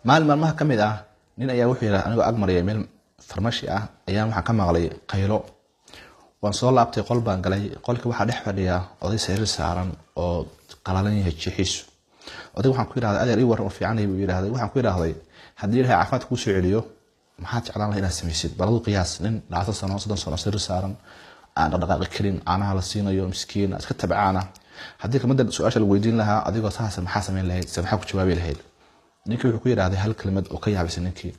maalmaha kamid ah nin ayaa wuxuu yiraahday aniga ag mariyay meel farmashi ah ayaa waxa ka maqlay qaylo waan soo laabtay qol baan galay qolka waxa dhex fadhiya oday sariir saaran oo qalalan yahay jixiisu oday waxaan ku yiraahday adeer ii war oo fiican ayuu yiraahday waxaan ku yiraahday hadii ilaahay caafimaad ku soo celiyo maxaad jeclaan lahayd inaad samaysid baladu qiyaas nin 20 sano 30 sano sariir saaran aan dhaqaaqi karin aanaha la siinayo miskiin iska tabcaana hadii kamada su'aasha la weydiin lahaa adigoo saas maxaa sameyn lahayd maxaa ku jawaabi lahayd ninkii wuxuu ku yiraahday hal kelmad oo ka yaabisay ninkii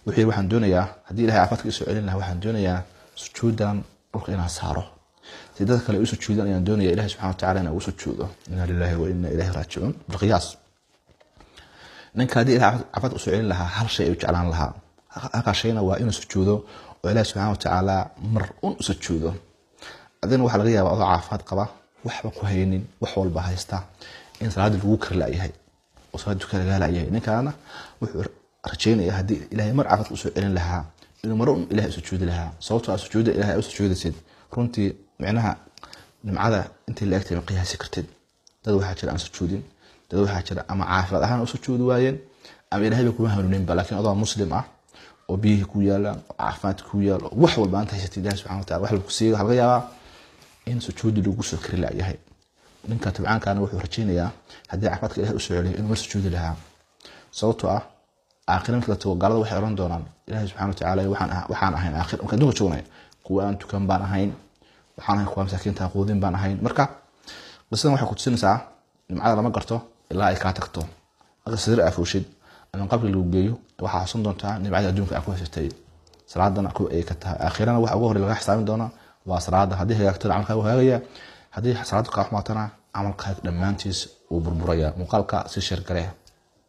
wuxuu waxaan doonayaa hadii ilaahay caafimaadka ii soo celin lahaa waxaan doonayaa sujuudan dhulka inaan saaro sidoo kale uu sujuudan ayaan doonayaa ilaahay subhanahu wa ta'ala inuu u sujuudo inna lillahi wa inna ilayhi raaji'un bilqiyaas ninka hadii ilaahay caafimaadka u soo celin lahaa hal shay uu jeclaan lahaa aka shayna waa inuu sujuudo oo ilaahay subhanahu wa ta'ala mar u sujuudo adina waxa laga yaabaa oo caafimaad qaba waxba ku haynin wax walba haysta in salaad lagu karlaayahay oo salaad kala galaayay ninkaana wuxuu rajaynayaa hadii ilaahay mar caafimaad u soo celin lahaa inuu mar un ilaahay sujuudi lahaa sababtoo ah sujuuda ilaahay u sujuudisid runtii macnaha nimcada intii la egtay qiyaasi kartid dad waxa jira aan sujuudin dad waxa jira ama caafimaad ahaan u sujuudi waayeen ama ilaahay kuma hanuunin laakiin adoo muslim ah oo bihi ku yaala caafimaad ku yaala wax walba anta haysatid ilaahay subhanahu wa ta'ala wax lagu siiyo laga yaabaa in sujuudi lagu soo kari laayahay ninka tabcaankaana wuxuu rajaynayaa hadii caafimaadka ilaahay u soo celiyo inuu sujuudi lahaa sababtoo ah aakhirada la tawgalada waxay oran doonaan ilaahay subhanahu wa ta'ala waxaan ahayn aakhir marka dunka joognay kuwa aan tukan baan ahayn waxaan ahayn kuwa masaakiinta qoodin baan ahayn marka qisadan waxay ku tusinaysaa nimcada lama garto ilaa ay ka tagto marka sir afuushid ama qabri lagu geeyo waxa xasan doontaa nimcada adduunka ay ku haysatay salaadana ku ay ka tahay aakhirana waxa ugu horeeya laga xisaabin doona waa salaada hadii hagaagto amalka uu hagaagaya hadii salaadu ka xumaatana amalka dhamaantiis uu burburaya muuqaalka si shir gareeya